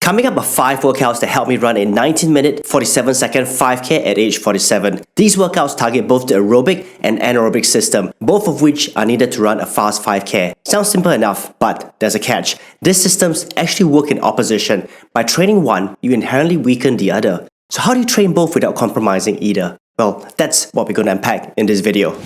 Coming up are 5 workouts that help me run a 19-minute, 47-second 5K at age 47. These workouts target both the aerobic and anaerobic system, both of which are needed to run a fast 5K. Sounds simple enough, but there's a catch. These systems actually work in opposition. By training one, you inherently weaken the other. So how do you train both without compromising either? Well, that's what we're going to unpack in this video.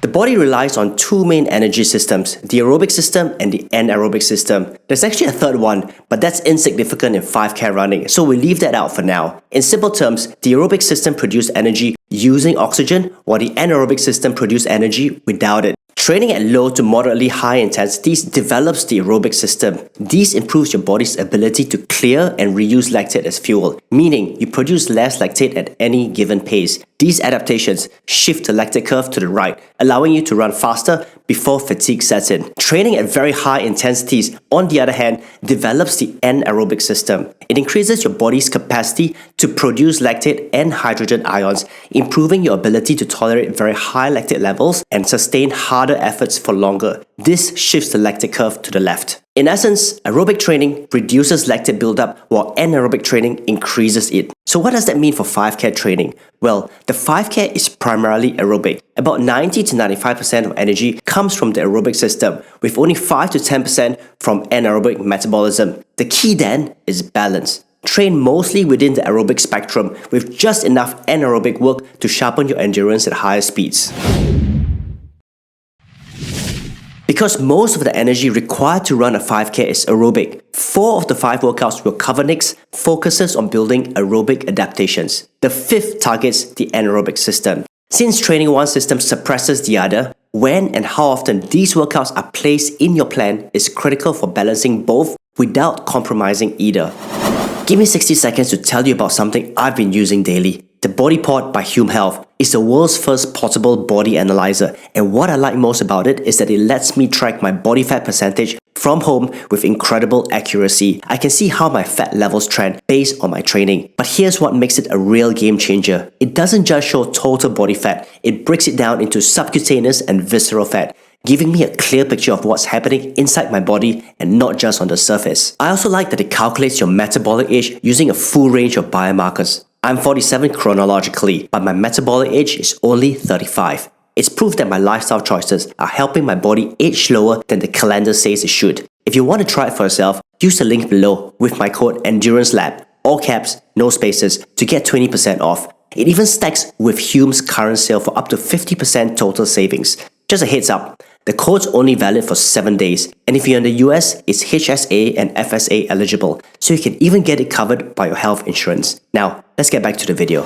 The body relies on two main energy systems, the aerobic system and the anaerobic system. There's actually a third one, but that's insignificant in 5K running, so we leave that out for now. In simple terms, the aerobic system produces energy using oxygen, while the anaerobic system produces energy without it. Training at low to moderately high intensities develops the aerobic system. This improves your body's ability to clear and reuse lactate as fuel, meaning you produce less lactate at any given pace. These adaptations shift the lactate curve to the right, allowing you to run faster before fatigue sets in. Training at very high intensities, on the other hand, develops the anaerobic system. It increases your body's capacity to produce lactate and hydrogen ions, improving your ability to tolerate very high lactate levels and sustain harder efforts for longer. This shifts the lactate curve to the left. In essence, aerobic training reduces lactate buildup while anaerobic training increases it. So what does that mean for 5K training? Well, the 5K is primarily aerobic. About 90 to 95% of energy comes from the aerobic system, with only 5 to 10% from anaerobic metabolism. The key then is balance. Train mostly within the aerobic spectrum with just enough anaerobic work to sharpen your endurance at higher speeds. Because most of the energy required to run a 5K is aerobic, 4 of the 5 workouts we'll cover next focuses on building aerobic adaptations. The 5th targets the anaerobic system. Since training one system suppresses the other, when and how often these workouts are placed in your plan is critical for balancing both without compromising either. Give me 60 seconds to tell you about something I've been using daily. The BodyPod by Hume Health is the world's first portable body analyzer, and what I like most about it is that it lets me track my body fat percentage from home with incredible accuracy. I can see how my fat levels trend based on my training. But here's what makes it a real game changer. It doesn't just show total body fat, it breaks it down into subcutaneous and visceral fat, giving me a clear picture of what's happening inside my body and not just on the surface. I also like that it calculates your metabolic age using a full range of biomarkers. I'm 47 chronologically, but my metabolic age is only 35. It's proof that my lifestyle choices are helping my body age slower than the calendar says it should. If you want to try it for yourself, use the link below with my code ENDURANCELAB, all caps, no spaces, to get 20% off. It even stacks with Hume's current sale for up to 50% total savings. Just a heads up, the code's only valid for 7 days, and if you're in the US, it's HSA and FSA eligible, so you can even get it covered by your health insurance. Now, let's get back to the video.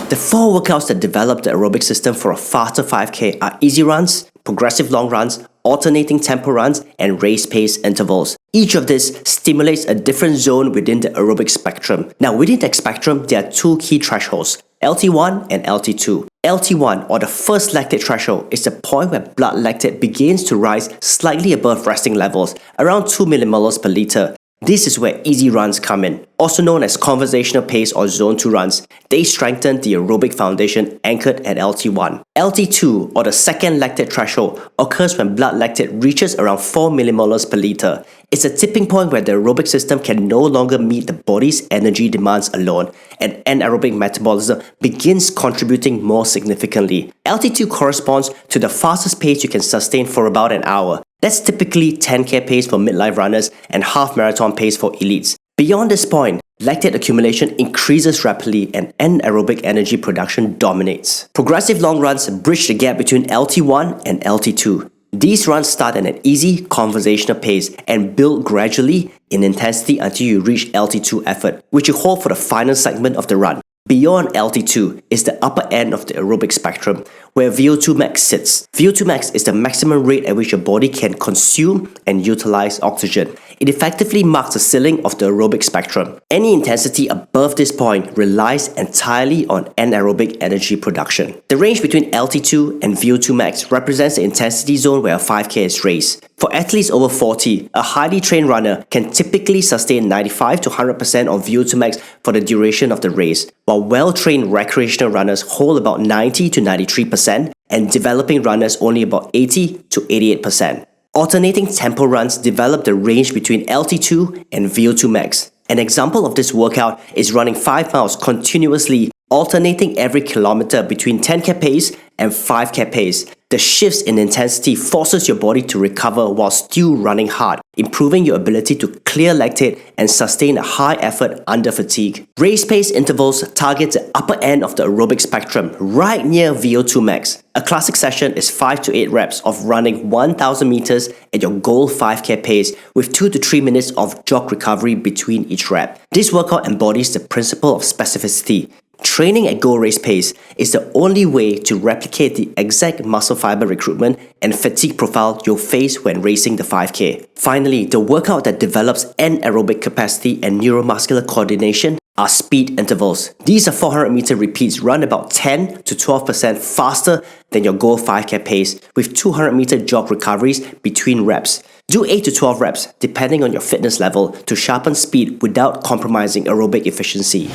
The 4 workouts that develop the aerobic system for a faster 5K are easy runs, progressive long runs, alternating tempo runs, and race pace intervals. Each of these stimulates a different zone within the aerobic spectrum. Now, within that spectrum, there are 2 key thresholds, LT1 and LT2. LT1, or the first lactate threshold, is the point where blood lactate begins to rise slightly above resting levels, around 2 millimoles per liter. This is where easy runs come in, also known as conversational pace or zone 2 runs. They strengthen the aerobic foundation anchored at LT1. LT2, or the second lactate threshold, occurs when blood lactate reaches around 4 millimolars per liter. It's a tipping point where the aerobic system can no longer meet the body's energy demands alone, and anaerobic metabolism begins contributing more significantly. LT2 corresponds to the fastest pace you can sustain for about an hour. That's typically 10K pace for midlife runners and half marathon pace for elites. Beyond this point, lactate accumulation increases rapidly and anaerobic energy production dominates. Progressive long runs bridge the gap between LT1 and LT2. These runs start at an easy conversational pace and build gradually in intensity until you reach LT2 effort, which you hold for the final segment of the run. Beyond LT2 is the upper end of the aerobic spectrum, where VO2 max sits. VO2 max is the maximum rate at which your body can consume and utilize oxygen. It effectively marks the ceiling of the aerobic spectrum. Any intensity above this point relies entirely on anaerobic energy production. The range between LT2 and VO2 max represents the intensity zone where a 5K is raced. For athletes over 40, a highly trained runner can typically sustain 95 to 100% of VO2 max for the duration of the race, while well-trained recreational runners hold about 90 to 93% and developing runners only about 80 to 88%. Alternating tempo runs develop the range between LT2 and VO2 max. An example of this workout is running 5 miles continuously, alternating every kilometer between 10k pace and 5k pace. The shifts in intensity forces your body to recover while still running hard, improving your ability to clear lactate and sustain a high effort under fatigue. Race pace intervals target the upper end of the aerobic spectrum, right near VO2 max. A classic session is 5 to 8 reps of running 1000 meters at your goal 5k pace with 2 to 3 minutes of jog recovery between each rep. This workout embodies the principle of specificity. Training at goal race pace is the only way to replicate the exact muscle fiber recruitment and fatigue profile you'll face when racing the 5K. Finally, the workout that develops anaerobic capacity and neuromuscular coordination are speed intervals. These are 400 meter repeats run about 10 to 12% faster than your goal 5K pace with 200 meter jog recoveries between reps. Do 8 to 12 reps depending on your fitness level to sharpen speed without compromising aerobic efficiency.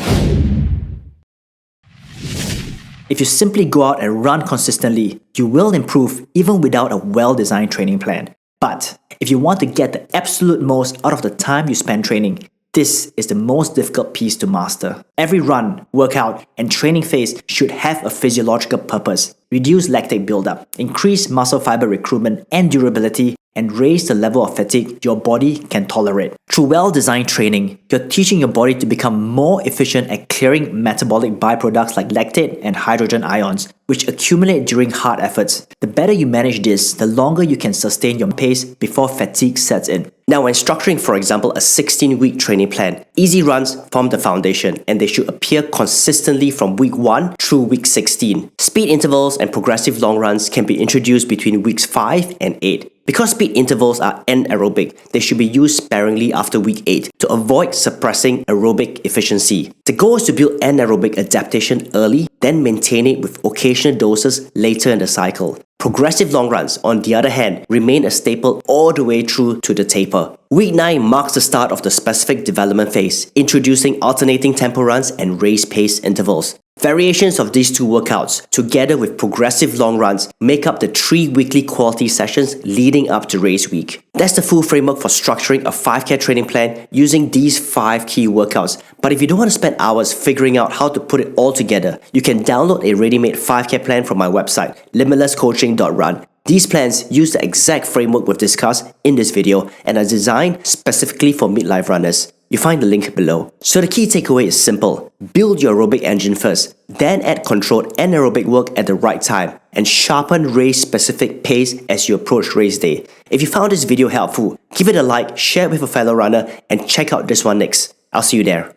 If you simply go out and run consistently, you will improve even without a well-designed training plan. But if you want to get the absolute most out of the time you spend training, this is the most difficult piece to master. Every run, workout, and training phase should have a physiological purpose. Reduce lactate buildup, increase muscle fiber recruitment and durability, and raise the level of fatigue your body can tolerate. Through well-designed training, you're teaching your body to become more efficient at clearing metabolic byproducts like lactate and hydrogen ions, which accumulate during hard efforts. The better you manage this, the longer you can sustain your pace before fatigue sets in. Now, when structuring, for example, a 16-week training plan, easy runs form the foundation and they should appear consistently from week 1 through week 16. Speed intervals and progressive long runs can be introduced between weeks 5 and 8. Because speed intervals are anaerobic, they should be used sparingly after week 8 to avoid suppressing aerobic efficiency. The goal is to build anaerobic adaptation early, then maintain it with occasional doses later in the cycle. Progressive long runs, on the other hand, remain a staple all the way through to the taper. Week 9 marks the start of the specific development phase, introducing alternating tempo runs and race pace intervals. Variations of these two workouts, together with progressive long runs, make up the 3 weekly quality sessions leading up to race week. That's the full framework for structuring a 5K training plan using these 5 key workouts. But if you don't want to spend hours figuring out how to put it all together, you can download a ready-made 5K plan from my website, limitlesscoaching.run. These plans use the exact framework we've discussed in this video and are designed specifically for midlife runners. You find the link below. So the key takeaway is simple. Build your aerobic engine first, then add controlled anaerobic work at the right time, and sharpen race-specific pace as you approach race day. If you found this video helpful, give it a like, share it with a fellow runner, and check out this one next. I'll see you there.